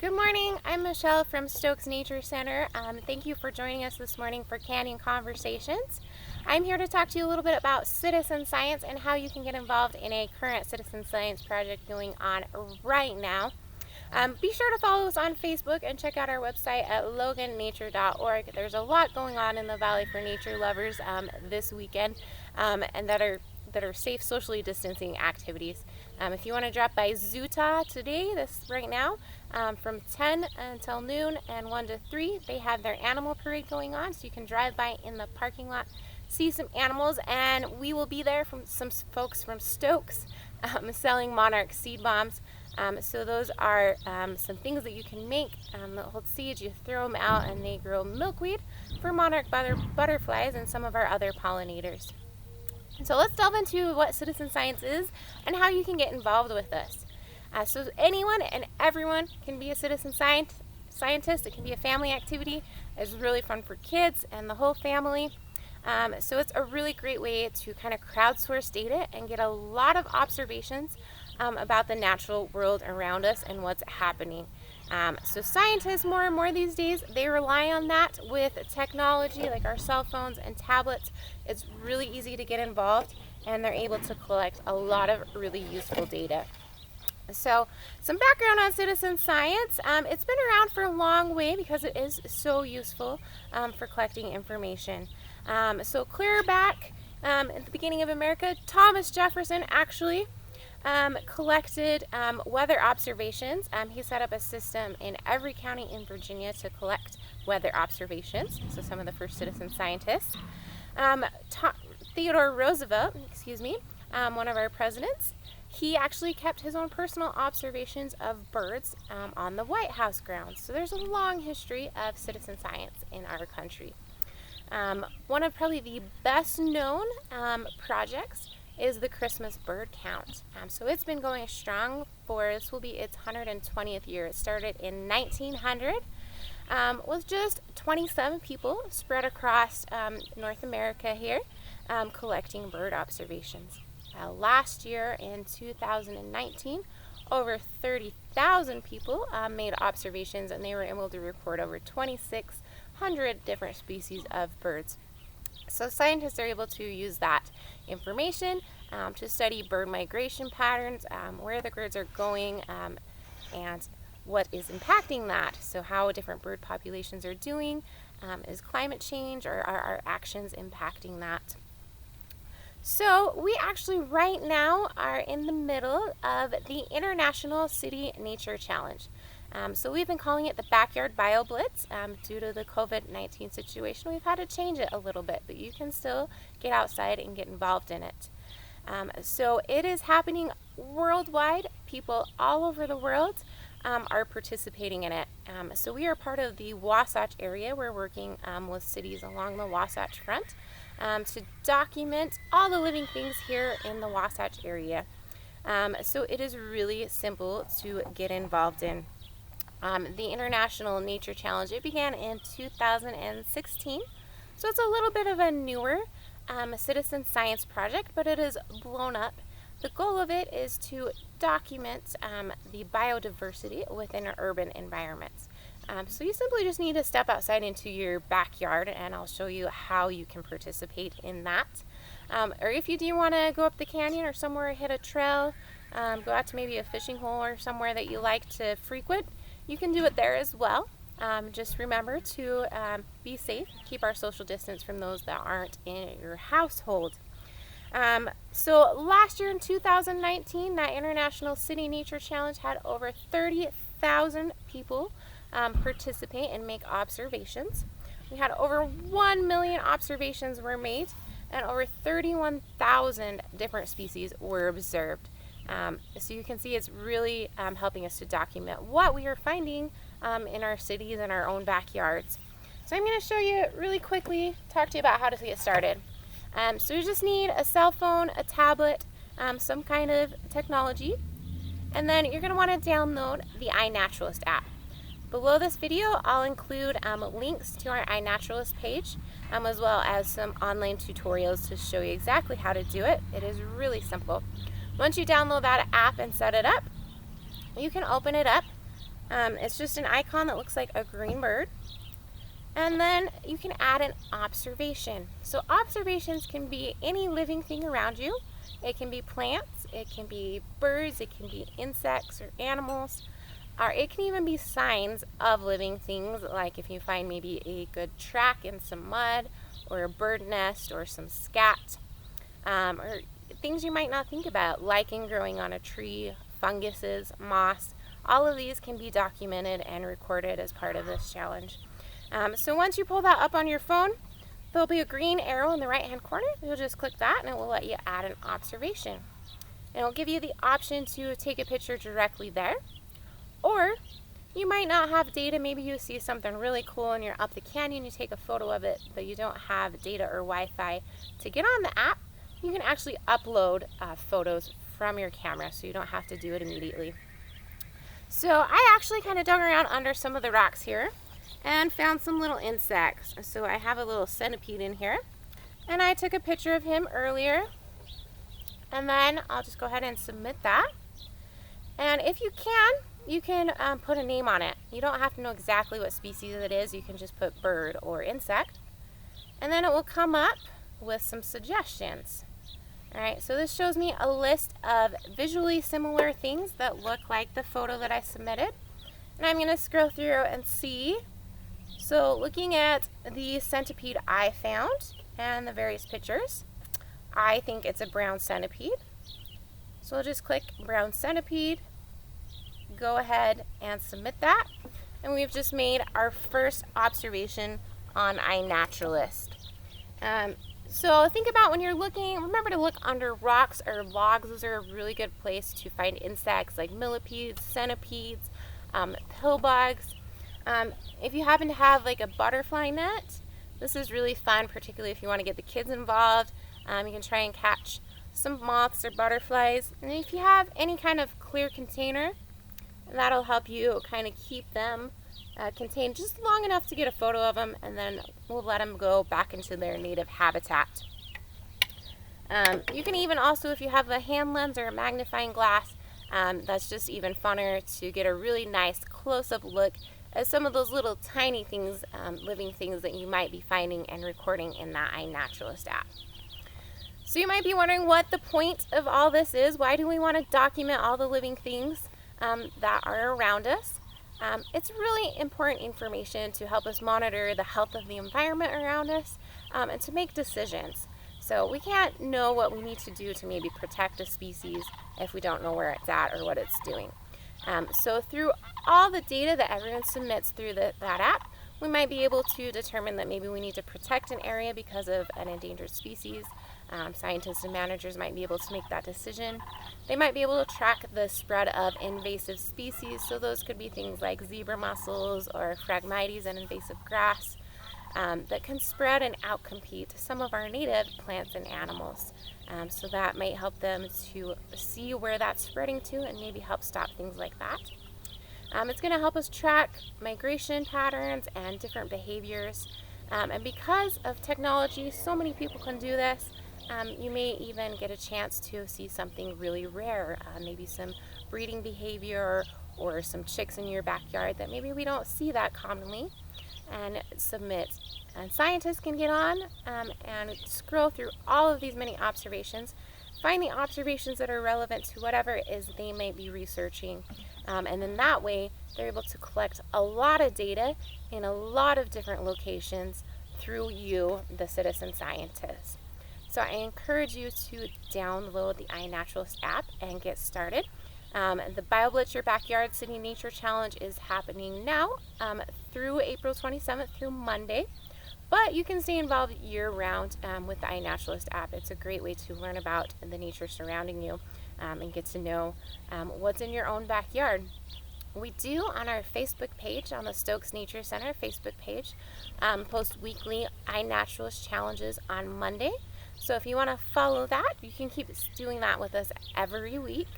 Good morning, I'm Michelle from Stokes Nature Center. Thank you for joining us this morning for Canyon Conversations. I'm here to talk to you a little bit about citizen science and how you can get involved in a current citizen science project going on right now. Be sure to follow us on Facebook and check out our website at logannature.org. There's a lot going on in the Valley for nature lovers this weekend and that are safe socially distancing activities. If you want to drop by Zuta today, right now, from 10 until noon and 1 to 3, they have their animal parade going on, so you can drive by in the parking lot, see some animals, and we will be there from some folks from Stokes selling monarch seed bombs. So those are some things that you can make that hold seeds. You throw them out and they grow milkweed for monarch butterflies and some of our other pollinators. So let's delve into what citizen science is and how you can get involved with us. So anyone and everyone can be a citizen scientist. It can be a family activity. It's really fun for kids and the whole family. So it's a really great way to kind of crowdsource data and get a lot of observations about the natural world around us and what's happening. So scientists more and more these days, they rely on that with technology like our cell phones and tablets. It's really easy to get involved and they're able to collect a lot of really useful data. So some background on citizen science. It's been around for a long way because it is so useful for collecting information. So clear back at the beginning of America, Thomas Jefferson actually collected weather observations. He set up a system in every county in Virginia to collect weather observations. So some of the first citizen scientists. Theodore Roosevelt, one of our presidents, he actually kept his own personal observations of birds on the White House grounds. So there's a long history of citizen science in our country. One of probably the best known projects is the Christmas bird count. So it's been going strong this will be its 120th year. It started in 1900 with just 27 people spread across North America here collecting bird observations. Last year in 2019, over 30,000 people made observations and they were able to record over 2,600 different species of birds. So scientists are able to use that information to study bird migration patterns, where the birds are going, and what is impacting that. So how different bird populations are doing, is climate change or are our actions impacting that? So we actually right now are in the middle of the International City Nature Challenge. So we've been calling it the Backyard Bio Blitz. Due to the COVID-19 situation, we've had to change it a little bit, but you can still get outside and get involved in it. So it is happening worldwide. People all over the world are participating in it. So we are part of the Wasatch area. We're working with cities along the Wasatch Front to document all the living things here in the Wasatch area. So it is really simple to get involved in. The International Nature Challenge, it began in 2016, so it's a little bit of a newer citizen science project, but it has blown up. The goal of it is to document the biodiversity within urban environments. So you simply just need to step outside into your backyard and I'll show you how you can participate in that. Or if you do want to go up the canyon or somewhere, hit a trail, go out to maybe a fishing hole or somewhere that you like to frequent, you can do it there as well. Just remember to be safe, keep our social distance from those that aren't in your household. So last year in 2019, that International City Nature Challenge had over 30,000 people participate and make observations. We had over 1 million observations were made and over 31,000 different species were observed. So you can see it's really helping us to document what we are finding in our cities and our own backyards. So I'm going to show you really quickly, talk to you about how to get started. So you just need a cell phone, a tablet, some kind of technology, and then you're going to want to download the iNaturalist app. Below this video, I'll include links to our iNaturalist page, as well as some online tutorials to show you exactly how to do it. It is really simple. Once you download that app and set it up, you can open it up It's just an icon that looks like a green bird. And then you can add an observation. So observations can be any living thing around you. It can be plants, it can be birds, it can be insects or animals, or it can even be signs of living things, like if you find maybe a good track in some mud, or a bird nest, or some scat, or things you might not think about, lichen growing on a tree, funguses, moss. All of these can be documented and recorded as part of this challenge. So once you pull that up on your phone, there'll be a green arrow in the right hand corner. You'll just click that and it will let you add an observation. And it'll give you the option to take a picture directly there. Or you might not have data. Maybe you see something really cool and you're up the canyon, you take a photo of it, but you don't have data or Wi-Fi to get on the app. You can actually upload photos from your camera, so you don't have to do it immediately. So I actually kind of dug around under some of the rocks here and found some little insects. So I have a little centipede in here, and I took a picture of him earlier, and then I'll just go ahead and submit that. And if you can put a name on it. You don't have to know exactly what species it is. You can just put bird or insect, and then it will come up with some suggestions. Alright, so this shows me a list of visually similar things that look like the photo that I submitted, and I'm going to scroll through and see. So looking at the centipede I found and the various pictures, I think it's a brown centipede. So we'll just click brown centipede, go ahead and submit that, and we've just made our first observation on iNaturalist. So think about when you're looking, remember to look under rocks or logs. Those are a really good place to find insects like millipedes, centipedes, pillbugs. If you happen to have like a butterfly net, this is really fun, particularly if you want to get the kids involved. You can try and catch some moths or butterflies. And if you have any kind of clear container, that'll help you kind of keep them contained just long enough to get a photo of them, and then we'll let them go back into their native habitat. You can even also, if you have a hand lens or a magnifying glass, that's just even funner to get a really nice close-up look at some of those little tiny things, living things that you might be finding and recording in that iNaturalist app. So you might be wondering what the point of all this is. Why do we want to document all the living things that are around us? It's really important information to help us monitor the health of the environment around us, and to make decisions. So we can't know what we need to do to maybe protect a species if we don't know where it's at or what it's doing. So through all the data that everyone submits through that app, we might be able to determine that maybe we need to protect an area because of an endangered species. Scientists and managers might be able to make that decision. They might be able to track the spread of invasive species, so those could be things like zebra mussels or Phragmites, an invasive grass, that can spread and outcompete some of our native plants and animals. So that might help them to see where that's spreading to and maybe help stop things like that. It's going to help us track migration patterns and different behaviors. And because of technology, so many people can do this. You may even get a chance to see something really rare, maybe some breeding behavior or some chicks in your backyard that maybe we don't see that commonly, and submit. And scientists can get on and scroll through all of these many observations, find the observations that are relevant to whatever it is they may be researching, and then that way they're able to collect a lot of data in a lot of different locations through you, the citizen scientist. So I encourage you to download the iNaturalist app and get started. The Bio Blitz Your Backyard City Nature Challenge is happening now through April 27th through Monday. But you can stay involved year-round with the iNaturalist app. It's a great way to learn about the nature surrounding you and get to know what's in your own backyard. We do on our Facebook page, on the Stokes Nature Center Facebook page, post weekly iNaturalist challenges on Monday. So if you want to follow that, you can keep doing that with us every week.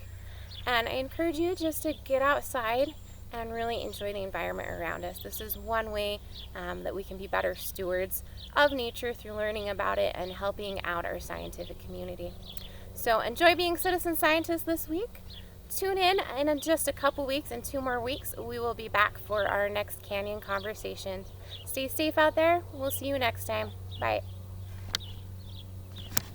And I encourage you just to get outside and really enjoy the environment around us. This is one way that we can be better stewards of nature through learning about it and helping out our scientific community. So enjoy being citizen scientists this week. tune in just a couple weeks. In 2 more weeks, we will be back for our next canyon conversation. Stay safe out there. We'll see you next time. Bye.